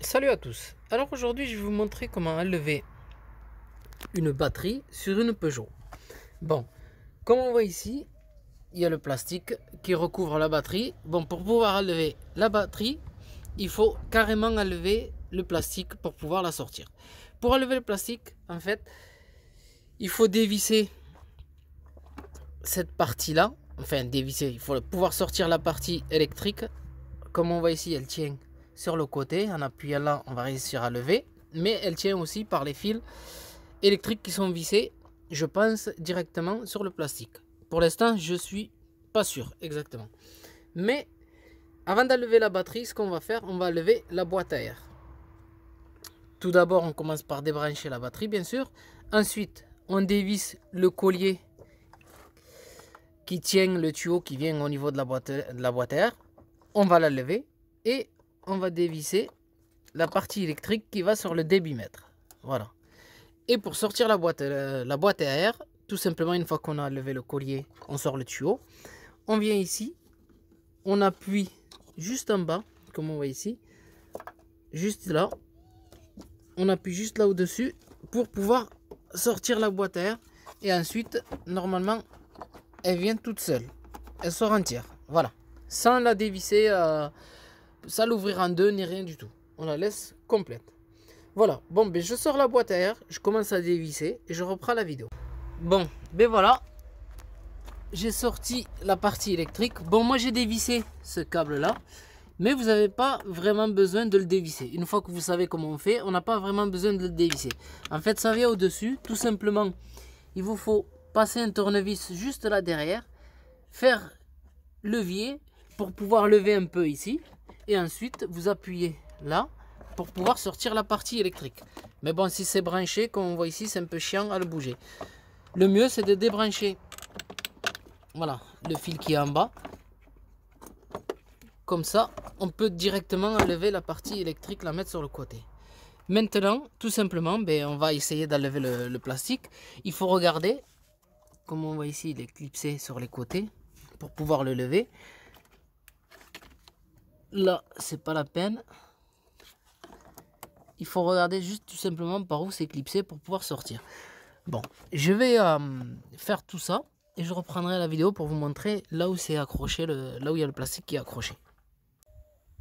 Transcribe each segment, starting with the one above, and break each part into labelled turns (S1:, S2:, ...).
S1: Salut à tous. Alors aujourd'hui je vais vous montrer comment enlever une batterie sur une Peugeot. Bon, comme on voit ici, il y a le plastique qui recouvre la batterie. Bon, pour pouvoir enlever la batterie, il faut carrément enlever le plastique pour pouvoir la sortir. Pour enlever le plastique, en fait, il faut dévisser cette partie-là. Enfin, dévisser, il faut pouvoir sortir la partie électrique. Comme on voit ici, elle tient sur le côté. En appuyant là, on va réussir à lever. Mais elle tient aussi par les fils électriques qui sont vissés, je pense, directement sur le plastique. Pour l'instant, je suis pas sûr exactement. Mais avant d'enlever la batterie, ce qu'on va faire, on va enlever la boîte à air. Tout d'abord, on commence par débrancher la batterie, bien sûr. Ensuite, on dévisse le collier qui tient le tuyau qui vient au niveau de la boîte à air. On va la lever et on va dévisser la partie électrique qui va sur le débitmètre. Voilà. Et pour sortir la boîte à air, tout simplement, une fois qu'on a levé le collier, on sort le tuyau. On vient ici, on appuie juste en bas, comme on voit ici, juste là. On appuie juste là au-dessus pour pouvoir sortir la boîte à air. Et ensuite, normalement, elle vient toute seule. Elle sort entière. Voilà. Sans la dévisser, sans l'ouvrir en deux, ni rien du tout. On la laisse complète. Voilà, bon, ben je sors la boîte à air, je commence à dévisser et je reprends la vidéo. Bon, ben voilà, j'ai sorti la partie électrique. Bon, moi j'ai dévissé ce câble là, mais vous n'avez pas vraiment besoin de le dévisser. Une fois que vous savez comment on fait, on n'a pas vraiment besoin de le dévisser. En fait, ça vient au-dessus, tout simplement, il vous faut passer un tournevis juste là derrière, faire levier pour pouvoir lever un peu ici, et ensuite vous appuyez là pour pouvoir sortir la partie électrique. Mais bon, si c'est branché, comme on voit ici, c'est un peu chiant à le bouger. Le mieux, c'est de débrancher, voilà, le fil qui est en bas. Comme ça, on peut directement enlever la partie électrique, la mettre sur le côté. Maintenant, tout simplement, ben, on va essayer d'enlever le plastique. Il faut regarder, comme on voit ici, il est clipsé sur les côtés pour pouvoir le lever. Là, c'est pas la peine. Il faut regarder juste tout simplement par où c'est clipsé pour pouvoir sortir. Bon, je vais faire tout ça et je reprendrai la vidéo pour vous montrer là où c'est accroché, là où il y a le plastique qui est accroché.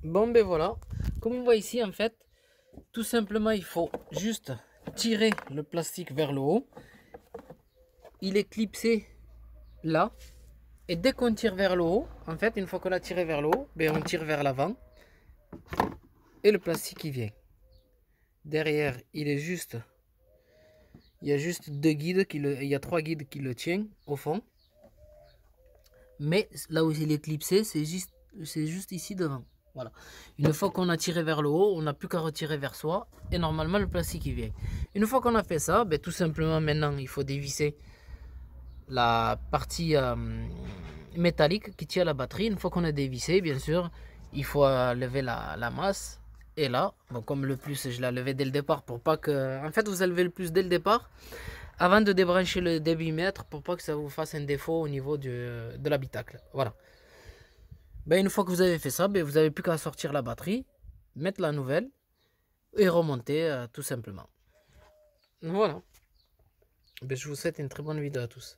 S1: Bon, ben voilà, comme on voit ici, en fait, tout simplement il faut juste tirer le plastique vers le haut. Il est clipsé là, et dès qu'on tire vers le haut, en fait, une fois qu'on a tiré vers le haut, ben on tire vers l'avant et le plastique il vient. Derrière, il y a juste deux guides il y a trois guides qui le tiennent au fond. Mais là où il est clipsé, c'est juste ici devant. Voilà. Une fois qu'on a tiré vers le haut, on n'a plus qu'à retirer vers soi et normalement le plastique il vient. Une fois qu'on a fait ça, ben, tout simplement maintenant il faut dévisser la partie métallique qui tient la batterie. Une fois qu'on a dévissé, bien sûr, il faut lever la masse. Et là, bon, comme le plus, je l'ai levé dès le départ pour pas que... En fait, vous enlevez le plus dès le départ avant de débrancher le débitmètre pour pas que ça vous fasse un défaut au niveau de l'habitacle. Voilà. Ben, une fois que vous avez fait ça, ben, vous n'avez plus qu'à sortir la batterie, mettre la nouvelle et remonter tout simplement. Voilà. Ben, je vous souhaite une très bonne vidéo à tous.